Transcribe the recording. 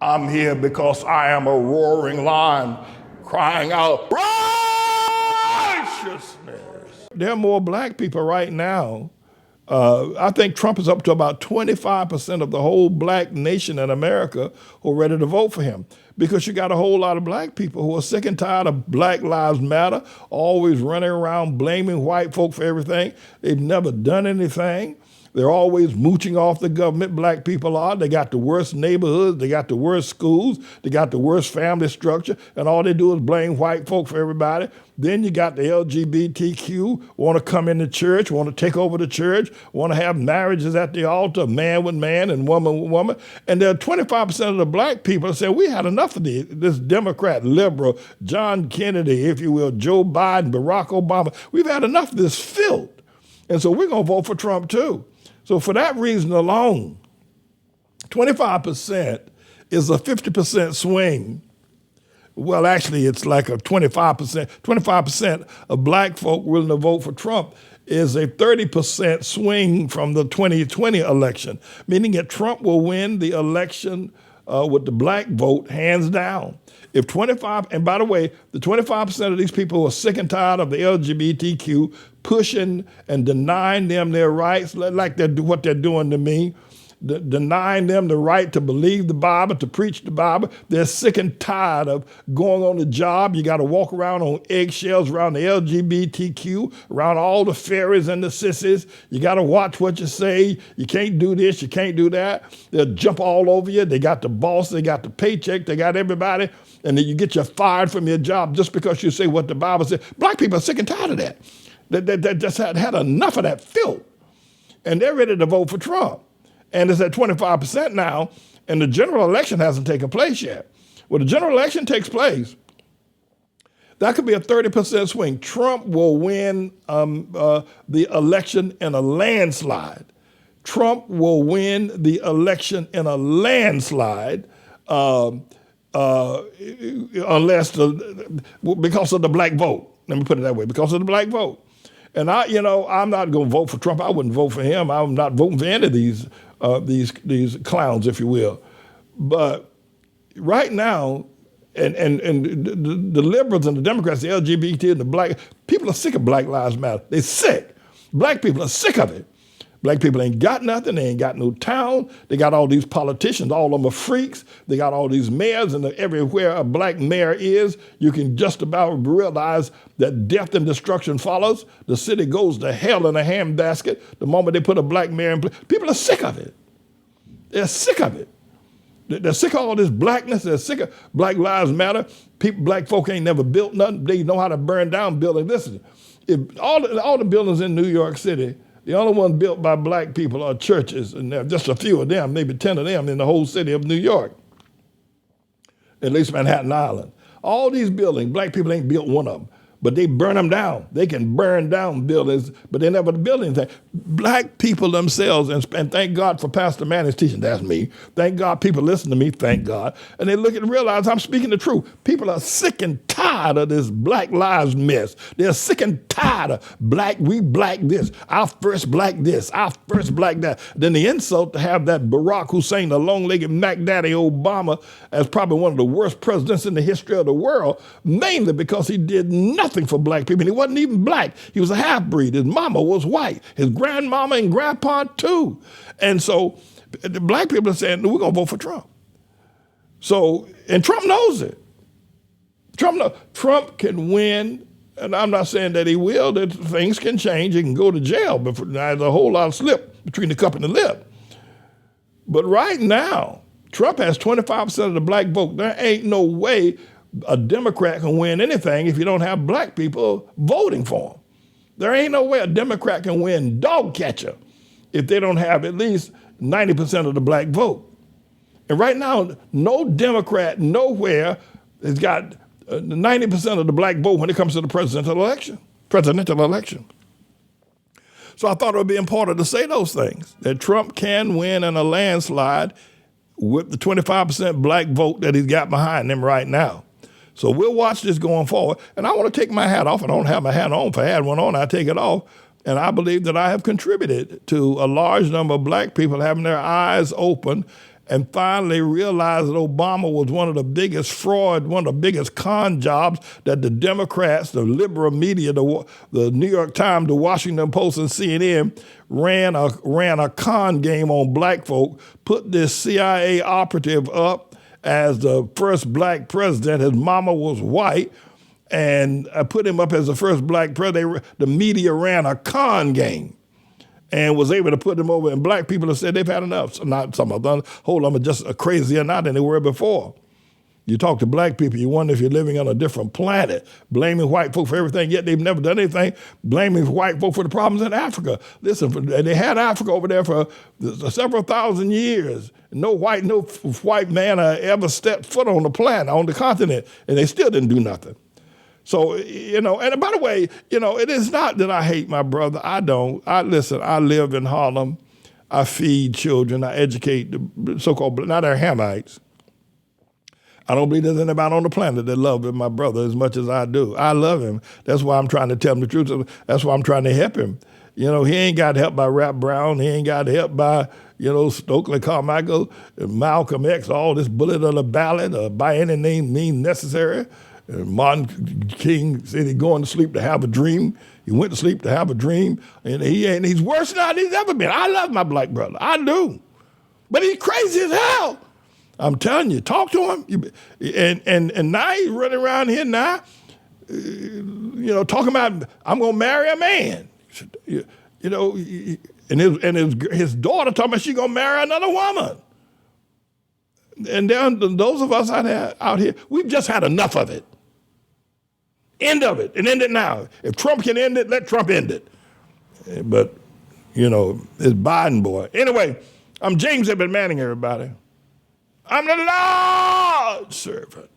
I'm here because I am a roaring lion crying out righteousness. There are more black people right now. I think Trump is up to about 25% of the whole black nation in America who are ready to vote for him. Because you got a whole lot of black people who are sick and tired of Black Lives Matter, always running around blaming white folk for everything. They've never done anything. They're always mooching off the government, black people are. They got the worst neighborhoods, they got the worst schools, they got the worst family structure, and all they do is blame white folk for everybody. Then you got the LGBTQ, want to come into church, want to take over the church, want to have marriages at the altar, man with man and woman with woman. And there are 25% of the black people that say, we had enough of this Democrat, liberal, John Kennedy, if you will, Joe Biden, Barack Obama. We've had enough of this filth. And so we're going to vote for Trump too. So for that reason alone, 25% is a 50% swing. Well, actually, it's like a 25%. 25% of black folk willing to vote for Trump is a 30% swing from the 2020 election, meaning that Trump will win the election with the black vote hands down. If 25, and by the way, the 25% of these people who are sick and tired of the LGBTQ pushing and denying them their rights, like what they're doing to me, denying them the right to believe the Bible, to preach the Bible. They're sick and tired of going on the job. You got to walk around on eggshells around the LGBTQ, around all the fairies and the sissies. You got to watch what you say. You can't do this, you can't do that. They'll jump all over you. They got the boss, they got the paycheck, they got everybody. And then you get you fired from your job just because you say what the Bible says. Black people are sick and tired of that. They just had enough of that filth. And they're ready to vote for Trump. And it's at 25% now, and the general election hasn't taken place yet. When the general election takes place, that could be a 30% swing. Trump will win the election in a landslide. Trump will win the election in a landslide because of the black vote. Let me put it that way, because of the black vote. And I'm not going to vote for Trump. I wouldn't vote for him. I'm not voting for any of these clowns, if you will. But right now, and the liberals and the Democrats, the LGBT and the black, people are sick of Black Lives Matter. They're sick. Black people are sick of it. Black people ain't got nothing. They ain't got no town. They got all these politicians. All of them are freaks. They got all these mayors, and everywhere a black mayor is, you can just about realize that death and destruction follows. The city goes to hell in a handbasket the moment they put a black mayor in place. People are sick of it. They're sick of it. They're sick of all this blackness. They're sick of Black Lives Matter. Black folk ain't never built nothing. They know how to burn down buildings. Listen, if all the buildings in New York City, the only ones built by black people are churches, and there are just a few of them, maybe 10 of them in the whole city of New York, at least Manhattan Island. All these buildings, black people ain't built one of them, but they burn them down. They can burn down buildings, but they never build anything. Black people themselves, and thank God for Pastor Manning's teaching, that's me. Thank God people listen to me, thank God. And they look and realize I'm speaking the truth. People are sick and tired of this Black Lives mess. They're sick and tired of we black this, our first black this, our first black that. Then the insult to have that Barack Hussein, the long-legged Mac Daddy Obama, as probably one of the worst presidents in the history of the world, mainly because he did nothing for black people. And he wasn't even black. He was a half-breed. His mama was white. His grandmama and grandpa too. And so the black people are saying, we're going to vote for Trump. So, and Trump knows it. Trump can win, and I'm not saying that he will, that things can change. He can go to jail, but there's a whole lot of slip between the cup and the lip. But right now, Trump has 25% of the black vote. There ain't no way a Democrat can win anything if you don't have black people voting for him. There ain't no way a Democrat can win dog catcher if they don't have at least 90% of the black vote. And right now, no Democrat nowhere has got 90% of the black vote when it comes to the presidential election. So I thought it would be important to say those things, that Trump can win in a landslide with the 25% black vote that he's got behind him right now. So we'll watch this going forward. And I want to take my hat off. I don't have my hat on. If I had one on, I'd take it off. And I believe that I have contributed to a large number of black people having their eyes open and finally realized that Obama was one of the biggest fraud, one of the biggest con jobs that the Democrats, the liberal media, the New York Times, the Washington Post, and CNN ran a con game on black folk, put this CIA operative up as the first black president. His mama was white, and I put him up as the first black president. The media ran a con game and was able to put them over. And black people have said they've had enough. So not some of them, whole of them are just crazier now than they were before. You talk to black people, you wonder if you're living on a different planet, blaming white folk for everything, yet they've never done anything, blaming white folk for the problems in Africa. Listen, they had Africa over there for several thousand years. No white man ever stepped foot on the planet, on the continent, and they still didn't do nothing. So, and by the way, it is not that I hate my brother. I don't. Listen, I live in Harlem. I feed children. I educate the so-called, now they're Hamites. I don't believe there's anybody on the planet that loves my brother as much as I do. I love him. That's why I'm trying to tell him the truth. That's why I'm trying to help him. He ain't got help by Rap Brown. He ain't got help by, Stokely Carmichael, Malcolm X, all this bullet of the ballot, by any means necessary. Martin King said he's going to sleep to have a dream. He went to sleep to have a dream, and he's worse than he's ever been. I love my black brother. I do. But he's crazy as hell. I'm telling you, talk to him. And now he's running around here now, talking about, I'm going to marry a man. And his daughter talking about she's going to marry another woman. And then those of us out here, we've just had enough of it. End of it, and end it now. If Trump can end it, let Trump end it. But, it's Biden boy. Anyway, I'm James Edmund Manning, everybody. I'm the Lord's servant.